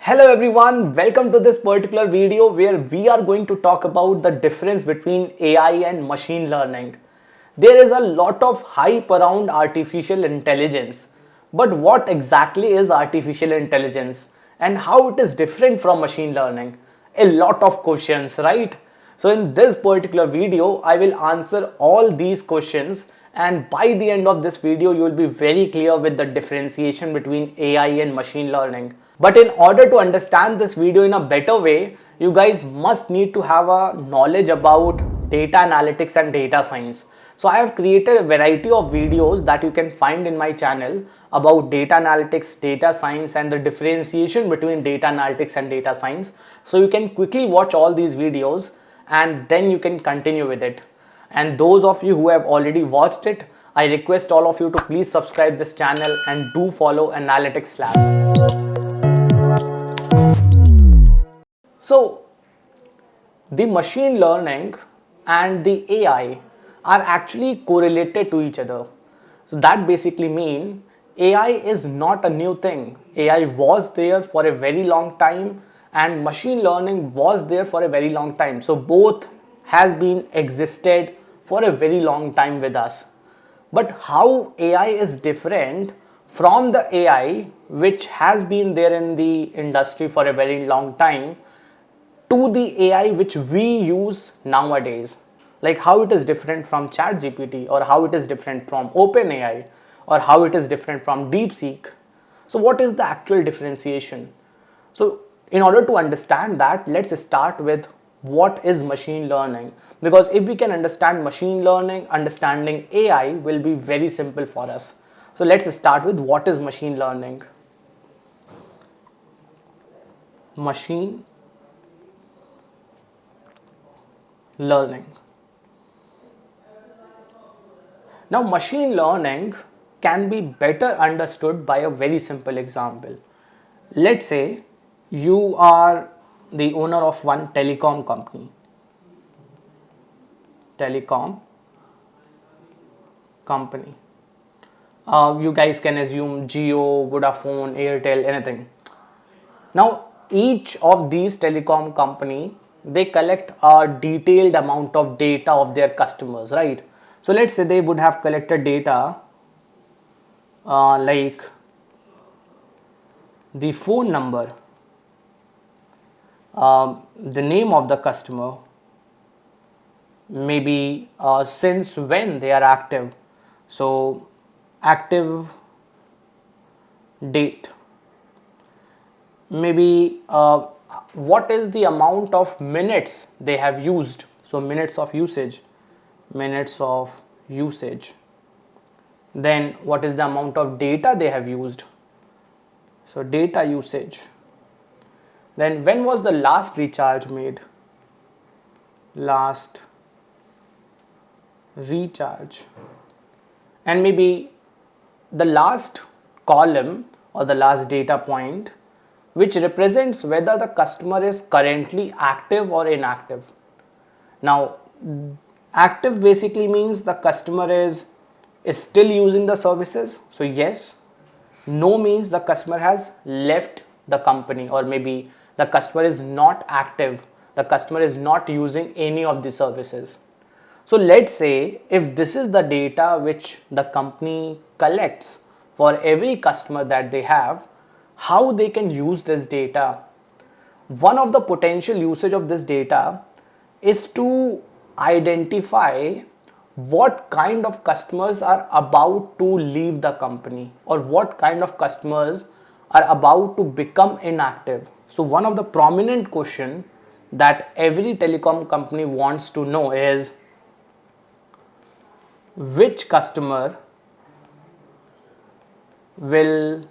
Hello everyone, welcome to this particular video where we are going to talk about the difference between AI and machine learning. There is a lot of hype around artificial intelligence, but what exactly is artificial intelligence and how it is different from machine learning? A lot of questions, right? So in this particular video, I will answer all these questions, and by the end of this video, you will be very clear with the differentiation between AI and machine learning. But in order to understand this video in a better way, you guys must need to have a knowledge about data analytics and data science. So I have created a variety of videos that you can find in my channel about data analytics, data science, and the differentiation between data analytics and data science. So you can quickly watch all these videos and then you can continue with it. And those of you who have already watched it, I request all of you to please subscribe this channel and do follow Analytics Lab. So the machine learning and the AI are actually correlated to each other. So that basically means AI is not a new thing. AI was there for a very long time and machine learning was there for a very long time. So both has been existed for a very long time with us. But how AI is different from the AI which has been there in the industry for a very long time to the AI which we use nowadays, like how it is different from ChatGPT, or how it is different from OpenAI, or how it is different from DeepSeek. So what is the actual differentiation? So in order to understand that, let's start with what is machine learning, because if we can understand machine learning, understanding AI will be very simple for us. So let's start with what is machine learning. Machine learning. Now, machine learning can be better understood by a very simple example. Let's say you are the owner of one telecom company. Telecom company. You guys can assume Jio, Vodafone, Airtel, anything. Now, each of these telecom company, they collect a detailed amount of data of their customers, right? So let's say they would have collected data like the phone number, the name of the customer, maybe since when they are active. So active date, maybe what is the amount of minutes they have used. So minutes of usage, minutes of usage. Then what is the amount of data they have used. So data usage. Then when was the last recharge made? Last recharge. And maybe the last column or the last data point which represents whether the customer is currently active or inactive. Now, active basically means the customer is still using the services. So yes. No means the customer has left the company, or maybe the customer is not active. The customer is not using any of the services. So let's say if this is the data which the company collects for every customer that they have, how they can use this data. One of the potential usage of this data is to identify what kind of customers are about to leave the company, or what kind of customers are about to become inactive. So one of the prominent question that every telecom company wants to know is which customer will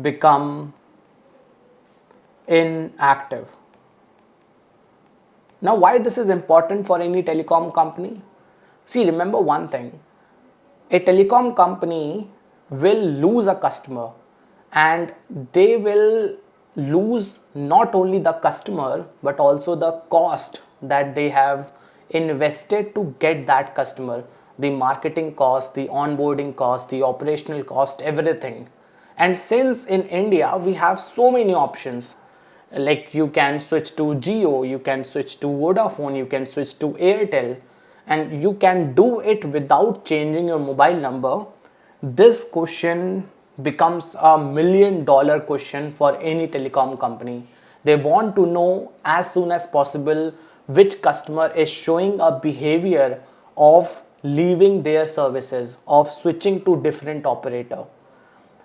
become inactive. Now, why this is important for any telecom company? See, remember one thing, a telecom company will lose a customer, and they will lose not only the customer but also the cost that they have invested to get that customer, the marketing cost, the onboarding cost, the operational cost, everything. And since in India we have so many options, like you can switch to Jio, you can switch to Vodafone, you can switch to Airtel, and you can do it without changing your mobile number, this question becomes a $1 million question for any telecom company. They want to know as soon as possible which customer is showing a behavior of leaving their services, of switching to different operator.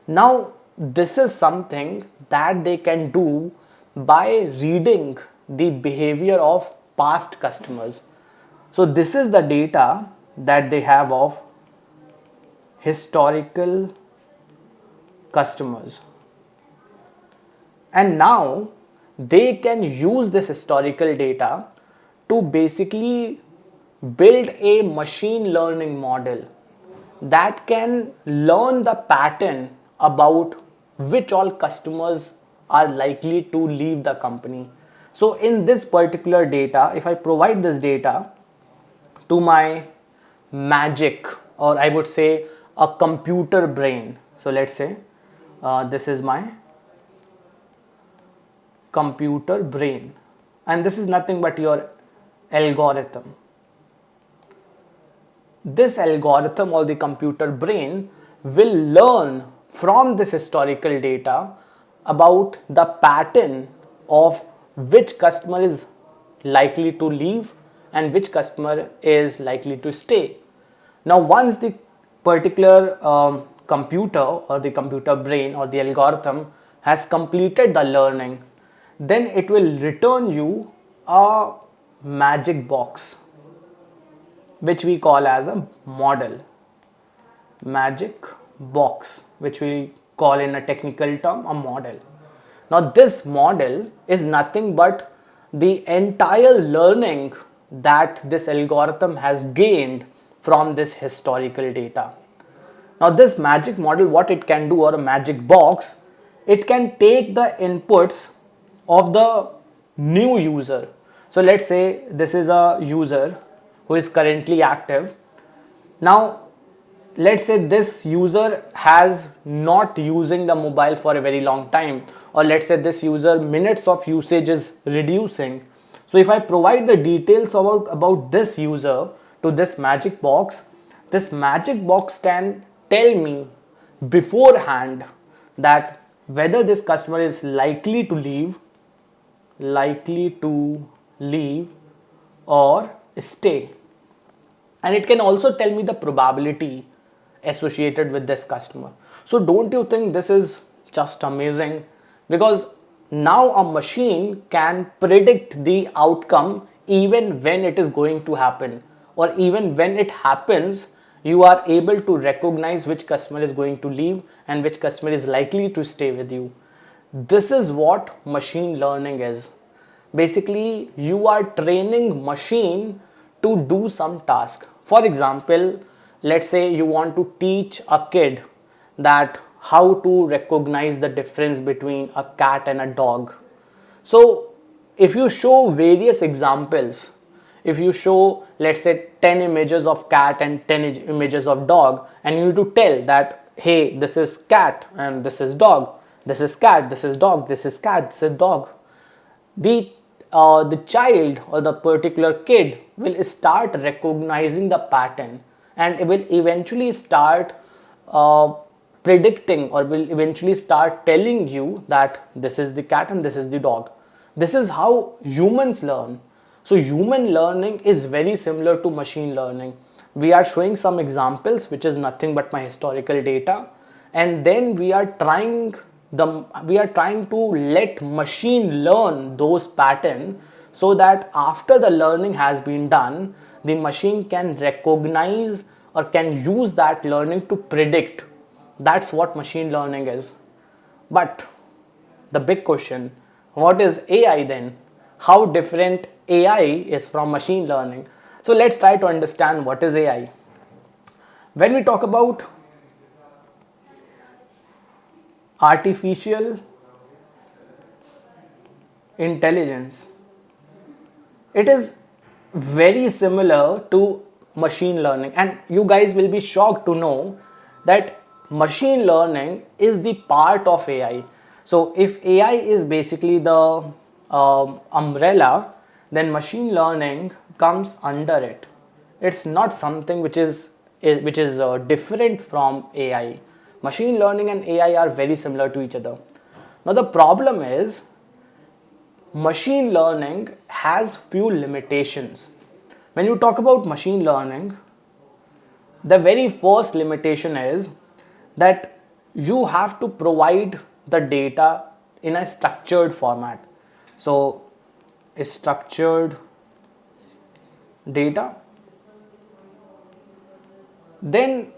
Now, this is something that they can do by reading the behavior of past customers. So, this is the data that they have of historical customers. And now they can use this historical data to basically build a machine learning model that can learn the pattern about which all customers are likely to leave the company. So in this particular data, if I provide this data to my magic, or I would say a computer brain, so let's say this is my computer brain, and this is nothing but your algorithm. This algorithm or the computer brain will learn from this historical data about the pattern of which customer is likely to leave and which customer is likely to stay. Now, once the particular computer or the computer brain or the algorithm has completed the learning, then it will return you a magic box, which we call as a model. Magic box, which we call in a technical term a model. Now, this model is nothing but the entire learning that this algorithm has gained from this historical data. Now, this magic model, what it can do, or a magic box, it can take the inputs of the new user. So let's say this is a user who is currently active. Now, let's say this user has not using the mobile for a very long time, or let's say this user minutes of usage is reducing. So if I provide the details about this user to this magic box can tell me beforehand that whether this customer is likely to leave or stay. And it can also tell me the probability associated with this customer. So don't you think this is just amazing? Because now a machine can predict the outcome even when it is going to happen, or even when it happens, you are able to recognize which customer is going to leave and which customer is likely to stay with you. This is what machine learning is. Basically, you are training machine to do some task. For example, let's say you want to teach a kid that how to recognize the difference between a cat and a dog. So if you show various examples, if you show, let's say, 10 images of cat and 10 images of dog, and you need to tell that, hey, this is cat and this is dog, this is cat, this is dog, this is cat, this is dog, the child or the particular kid will start recognizing the pattern, and it will eventually start predicting, or will eventually start telling you that this is the cat and this is the dog. This is how humans learn. So human learning is very similar to machine learning. We are showing some examples, which is nothing but my historical data, and then we are trying to let machine learn those patterns, so that after the learning has been done, the machine can recognize or can use that learning to predict. That's what machine learning is. But the big question, what is AI then? How different AI is from machine learning? So let's try to understand what is AI. When we talk about artificial intelligence, it is very similar to machine learning, and you guys will be shocked to know that machine learning is the part of AI. So if AI is basically the umbrella, then machine learning comes under it. It's not something which is different from AI. Machine learning and AI are very similar to each other. Now the problem is machine learning has few limitations. When you talk about machine learning, the very first limitation is that you have to provide the data in a structured format. So, a structured data, then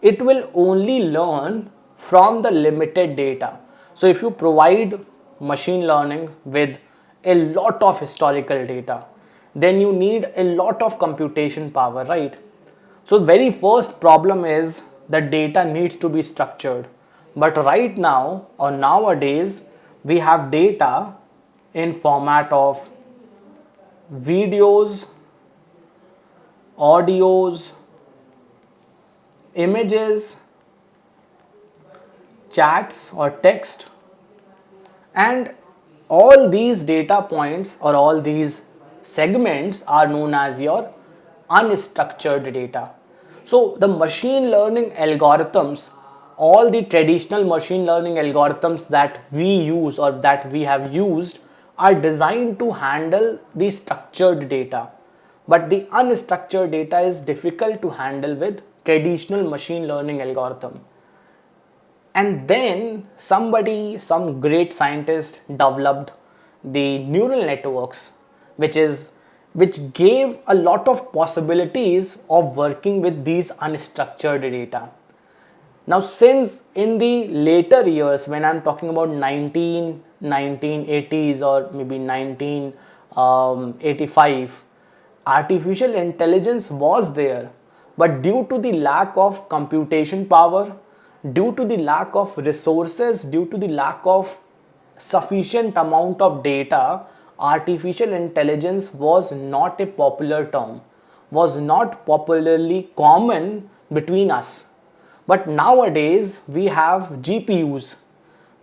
it will only learn from the limited data. So, if you provide machine learning with a lot of historical data, then you need a lot of computation power, right? So very first problem is the data needs to be structured. But right now or nowadays we have data in format of videos, audios, images, chats or text, and all these data points or all these segments are known as your unstructured data. So the machine learning algorithms, all the traditional machine learning algorithms that we use or that we have used are designed to handle the structured data. But the unstructured data is difficult to handle with traditional machine learning algorithm. And then some great scientist developed the neural networks, which gave a lot of possibilities of working with these unstructured data. Now, since in the later years, when I'm talking about 1980s or maybe 1985, artificial intelligence was there, but due to the lack of computation power, due to the lack of resources, due to the lack of sufficient amount of data, artificial intelligence was not a popular term, was not popularly common between us. But nowadays we have GPUs,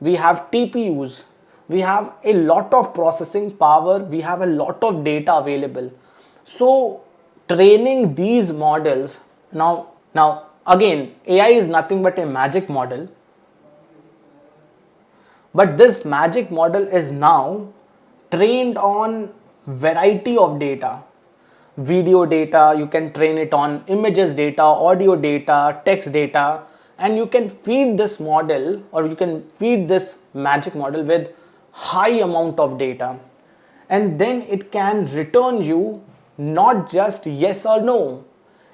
we have TPUs, we have a lot of processing power, we have a lot of data available. So training these models, now again, AI is nothing but a magic model, but this magic model is now trained on variety of data. Video data, you can train it on images data, audio data, text data, and you can feed this model or you can feed this magic model with high amount of data, and then it can return you not just yes or no,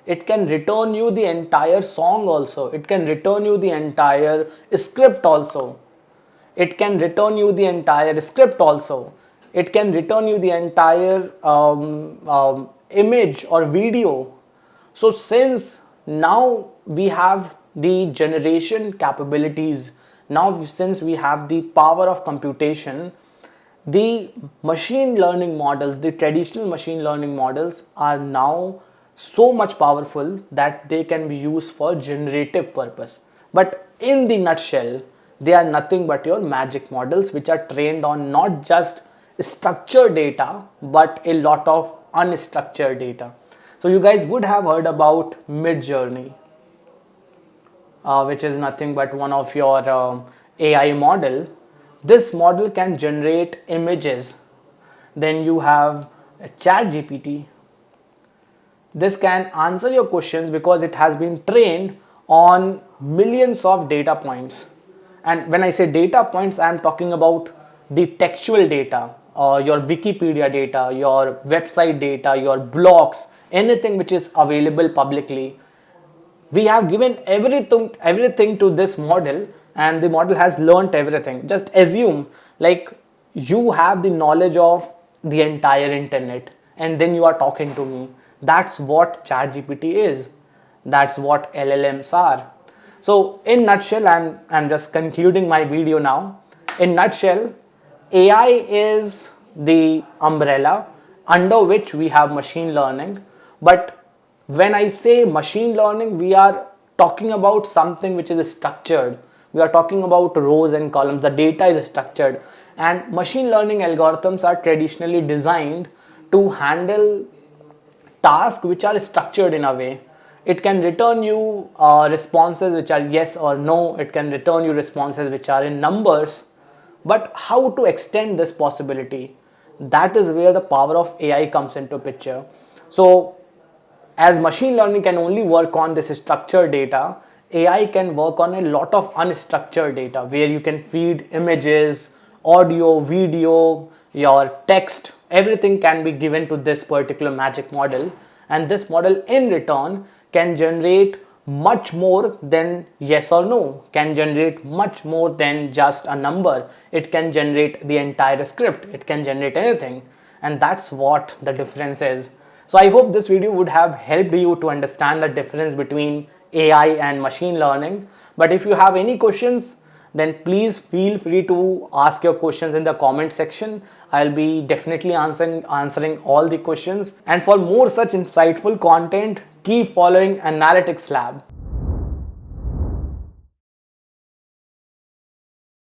it can return you the entire song also, it can return you the entire script also, it can return you the entire script also, it can return you the entire image or video. So since now we have the generation capabilities, now since we have the power of computation, the machine learning models, the traditional machine learning models are now so much powerful that they can be used for generative purpose. But in the nutshell, they are nothing but your magic models which are trained on not just structured data but a lot of unstructured data. So you guys would have heard about Midjourney, which is nothing but one of your AI model. This model can generate images. Then you have ChatGPT. This can answer your questions because it has been trained on millions of data points. And when I say data points, I am talking about the textual data, your Wikipedia data, your website data, your blogs, anything which is available publicly. We have given everything to this model, and the model has learnt everything. Just assume like you have the knowledge of the entire internet and then you are talking to me. That's what ChatGPT is, that's what LLMs are. So in nutshell, I'm just concluding my video now. In nutshell, AI is the umbrella under which we have machine learning. But when I say machine learning, we are talking about something which is structured. We are talking about rows and columns. The data is structured, and machine learning algorithms are traditionally designed to handle tasks which are structured in a way. It can return you responses which are yes or no. It can return you responses which are in numbers. But how to extend this possibility? That is where the power of AI comes into picture. So as machine learning can only work on this structured data, AI can work on a lot of unstructured data where you can feed images, audio, video, your text, everything can be given to this particular magic model, and this model in return can generate much more than yes or no, can generate much more than just a number. It can generate the entire script, it can generate anything, and that's what the difference is. So I hope this video would have helped you to understand the difference between AI and machine learning. But if you have any questions, then please feel free to ask your questions in the comment section. I'll be definitely answering all the questions. And for more such insightful content, keep following Analytics Lab.